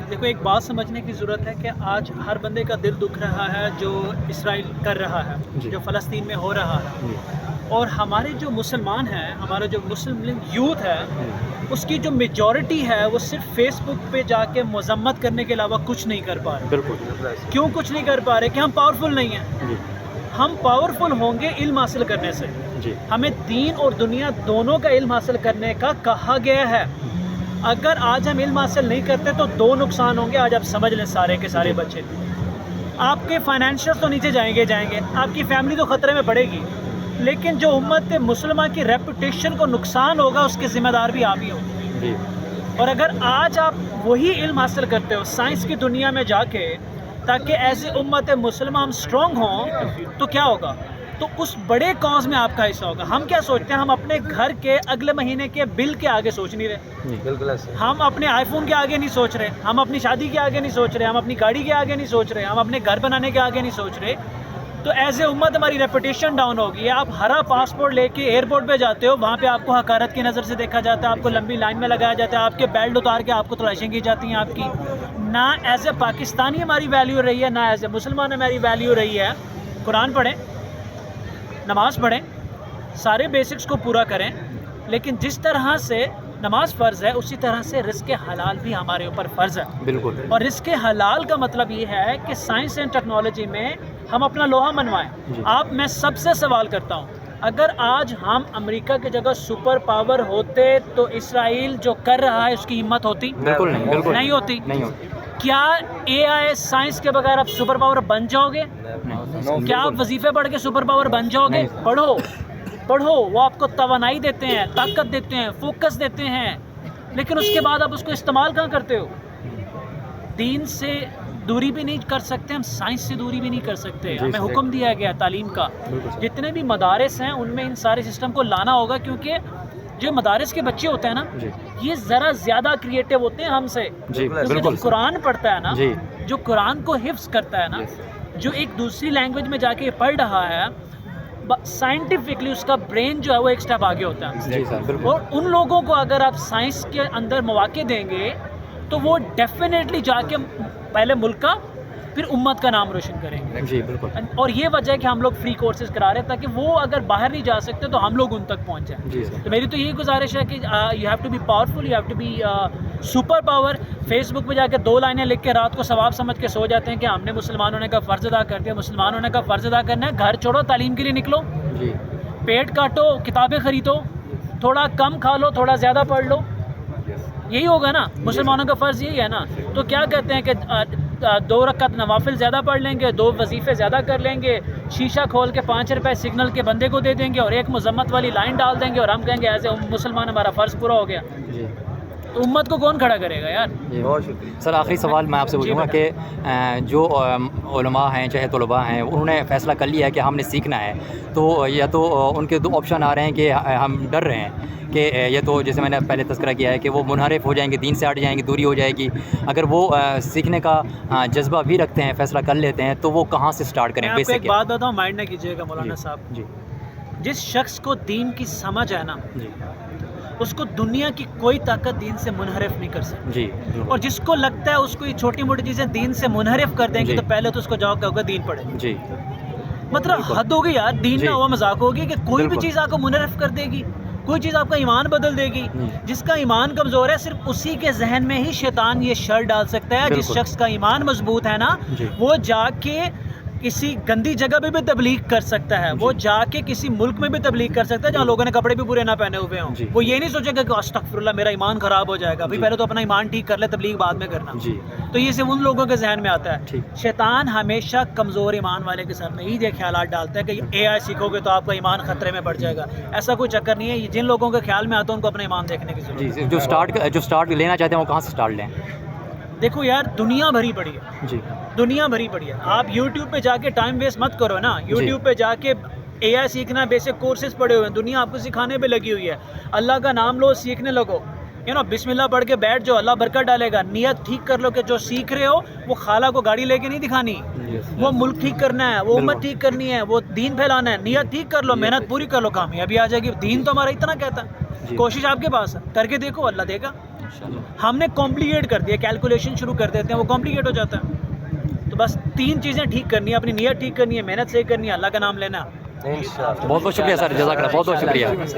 دیکھو ایک بات سمجھنے کی ضرورت ہے کہ آج ہر بندے کا دل دکھ رہا ہے جو اسرائیل کر رہا ہے، جو فلسطین میں ہو رہا ہے، اور ہمارے جو مسلمان ہیں، ہمارا جو مسلم یوتھ ہے، اس کی جو میجورٹی ہے وہ صرف فیس بک پہ جا کے مذمت کرنے کے علاوہ کچھ نہیں کر پا رہے۔ بالکل کیوں کچھ نہیں کر پا رہے؟ کہ ہم پاورفل نہیں ہیں۔ ہم پاورفل ہوں گے علم حاصل کرنے سے۔ ہمیں دین اور دنیا دونوں کا علم حاصل کرنے کا کہا گیا ہے۔ اگر آج ہم علم حاصل نہیں کرتے تو دو نقصان ہوں گے، آج آپ سمجھ لیں سارے کے سارے بچے۔ آپ کے فائنینشیل تو نیچے جائیں گے، آپ کی فیملی تو خطرے میں پڑے گی، لیکن جو امت مسلمہ کی ریپوٹیشن کو نقصان ہوگا اس کے ذمہ دار بھی آپ ہی ہوں۔ اور اگر آج آپ وہی علم حاصل کرتے ہو سائنس کی دنیا میں جا کے تاکہ ایسے امت مسلمہ ہم سٹرونگ ہوں، تو کیا ہوگا؟ تو اس بڑے کاز میں آپ کا حصہ ہوگا۔ ہم کیا سوچتے ہیں؟ ہم اپنے گھر کے اگلے مہینے کے بل کے آگے سوچ نہیں رہے، بالکل ایسے ہم اپنے آئی فون کے آگے نہیں سوچ رہے، ہم اپنی شادی کے آگے نہیں سوچ رہے، ہم اپنی گاڑی کے آگے نہیں سوچ رہے، ہم اپنے گھر بنانے کے آگے نہیں سوچ رہے۔ تو ایز اے امت ہماری ریپوٹیشن ڈاؤن ہوگی۔ آپ ہرا پاسپورٹ لے کے ایئرپورٹ پہ جاتے ہو، وہاں پہ آپ کو حقارت کی نظر سے دیکھا جاتا ہے، آپ کو لمبی لائن میں لگایا جاتا ہے، آپ کے بیلٹ اتار کے آپ کو تلاشیں کی جاتی ہیں آپ کی۔ نہ ایز اے پاکستانی ہماری ویلیو رہی ہے، نہ ایز اے مسلمان ہماری ویلیو رہی ہے۔ قرآن پڑھیں، نماز پڑھیں، سارے بیسکس کو پورا کریں، لیکن جس طرح سے نماز فرض ہے اسی طرح سے رزق حلال بھی ہمارے اوپر فرض ہے۔ بالکل۔ اور رزق حلال کا مطلب یہ ہے کہ سائنس اینڈ ٹیکنالوجی میں ہم اپنا لوہا منوائیں۔ میں سب سے سوال کرتا ہوں، اگر آج ہم امریکہ کی جگہ سپر پاور ہوتے تو اسرائیل جو کر رہا ہے اس کی ہمت ہوتی؟ بالکل نہیں ہوتی۔ کیا اے آئی سائنس کے بغیر آپ سپر پاور بن جاؤ گے؟ کیا آپ وظیفے پڑھ کے سپر پاور بن جاؤ گے؟ پڑھو، وہ آپ کو توانائی دیتے ہیں، طاقت دیتے ہیں، فوکس دیتے ہیں، لیکن اس کے بعد آپ اس کو استعمال کہاں کرتے ہو؟ دین سے دوری بھی نہیں کر سکتے ہم، سائنس سے دوری بھی نہیں کر سکتے۔ ہمیں حکم دیا گیا تعلیم کا، جتنے بھی مدارس ہیں ان میں ان سارے سسٹم کو لانا ہوگا، کیونکہ جو مدارس کے بچے ہوتے ہیں نا یہ ذرا زیادہ کریٹو ہوتے ہیں ہم سے۔ کیونکہ جو قرآن پڑھتا ہے نا، جو قرآن کو حفظ کرتا ہے نا، جو ایک دوسری لینگویج میں جا کے پڑھ رہا ہے، سائنٹیفکلی اس کا برین جو ہے وہ ایک سٹیپ آگے ہوتا ہے۔ اور ان لوگوں کو اگر آپ سائنس کے اندر مواقع دیں گے تو وہ ڈیفینیٹلی جا کے پہلے ملک کا پھر امت کا نام روشن کریں گے۔ اور یہ وجہ ہے کہ ہم لوگ فری کورسز کرا رہے ہیں تاکہ وہ اگر باہر نہیں جا سکتے تو ہم لوگ ان تک پہنچ جائیں۔ تو میری تو یہی گزارش ہے کہ you have to be powerful, you have to be super power. Facebook پہ جا کے 2 لائنیں لکھ کے رات کو ثواب سمجھ کے سو جاتے ہیں کہ ہم نے مسلمان ہونے کا فرض ادا کر دیا۔ مسلمان ہونے کا فرض ادا کرنا ہے، گھر چھوڑو، تعلیم کے لیے نکلو، پیٹ کاٹو، کتابیں خریدو، تھوڑا کم کھا لو، تھوڑا زیادہ پڑھ لو، یہی ہوگا نا۔ مسلمانوں کا فرض یہی ہے نا۔ تو کیا کہتے ہیں کہ 2 رکعت نوافل زیادہ پڑھ لیں گے، 2 وظیفے زیادہ کر لیں گے، شیشہ کھول کے 5 روپے سگنل کے بندے کو دے دیں گے اور ایک مذمت والی لائن ڈال دیں گے اور ہم کہیں گے ایسے مسلمان ہمارا فرض پورا ہو گیا۔ تو امت کو کون کھڑا کرے گا یار؟ بہت شکریہ سر۔ آخری سوال میں آپ سے پوچھوں گا کہ جو علماء ہیں چاہے طلباء ہیں، انہوں نے فیصلہ کر لیا ہے کہ ہم نے سیکھنا ہے، تو یا تو ان کے 2 آپشن آ رہے ہیں کہ ہم ڈر رہے ہیں کہ یا تو جیسے میں نے پہلے تذکرہ کیا ہے کہ وہ منحرف ہو جائیں گے، دین سے ہٹ جائیں گے، دوری ہو جائے گی۔ اگر وہ سیکھنے کا جذبہ بھی رکھتے ہیں، فیصلہ کر لیتے ہیں، تو وہ کہاں سے سٹارٹ کریں؟ میں آپ کو ایک بات بتاؤں، مائنڈ نہ کیجیے گا مولانا صاحب، جس شخص کو دین کی سمجھ ہے نا اس کو دنیا کی کوئی طاقت دین سے منحرف نہیں کر سکتی۔ اور جس کو لگتا ہے اس کو یہ چھوٹی موٹی چیزیں دین سے منحرف کر دیں گی تو پہلے تو اس کو جاؤ کہ ہوگا دین پڑھے۔ مطلب حد ہوگی یار، دین نہ ہوا مذاق ہوگی کہ کوئی بھی چیز آپ کو منحرف کر دے گی، کوئی چیز آپ کا ایمان بدل دے گی۔ جس کا ایمان کمزور ہے صرف اسی کے ذہن میں ہی شیطان یہ شر ڈال سکتا ہے۔ جس شخص کا ایمان مضبوط ہے نا وہ جا کے کسی گندی جگہ پہ بھی تبلیغ کر سکتا ہے، وہ جا کے کسی ملک میں بھی تبلیغ کر سکتا ہے جہاں لوگوں نے کپڑے بھی پورے نہ پہنے ہوئے ہوں۔ وہ یہ نہیں سوچے گا کہ استغفر اللہ میرا ایمان خراب ہو جائے گا، پہلے تو اپنا ایمان ٹھیک کر لے، تبلیغ بعد میں کرنا۔ تو یہ صرف ان لوگوں کے ذہن میں آتا ہے۔ شیطان ہمیشہ کمزور ایمان والے کے ساتھ میں یہ خیالات ڈالتا ہے کہ اے آئی سیکھو گے تو آپ کا ایمان خطرے میں پڑ جائے گا۔ ایسا کوئی چکر نہیں ہے، جن لوگوں کے خیال میں آتا ہے ان کو اپنا ایمان دیکھنے کی ضرورت ہے۔ جو سٹارٹ لینا چاہتے ہیں وہ کہاں سے سٹارٹ لیں؟ دیکھو یار دنیا بھری پڑی ہے، دنیا بھری پڑی ہے۔ آپ یوٹیوب پہ جا کے ٹائم ویسٹ مت کرو نا، یوٹیوب پہ جا کے اے آئی سیکھنا، بیسک کورسز پڑے ہوئے ہیں، دنیا آپ کو سکھانے پہ لگی ہوئی ہے۔ اللہ کا نام لو، سیکھنے لگو، بسم اللہ پڑھ کے بیٹھ جاؤ، اللہ برکت ڈالے گا۔ نیت ٹھیک کر لو کہ جو سیکھ رہے ہو وہ خالہ کو گاڑی لے کے نہیں دکھانی، وہ ملک ٹھیک کرنا ہے، وہ امت ٹھیک کرنی ہے، وہ دین پھیلانا ہے۔ نیت ٹھیک کر لو، محنت پوری کر لو، کامیابی آ جائے گی۔ دین تو ہمارا اتنا کہتا ہے، کوشش آپ کے پاس ہے، کر کے دیکھو، اللہ دے گا۔ ہم نے کمپلیکیٹ کر دیا, کیلکولیشن شروع کر دیتے ہیں, وہ کمپلیکیٹ ہو جاتا ہے. تو بس 3 چیزیں ٹھیک کرنی ہے, اپنی نیت ٹھیک کرنی ہے, محنت صحیح کرنی ہے, اللہ کا نام لینا. بہت بہت شکریہ سر, جزاک اللہ, بہت بہت شکریہ.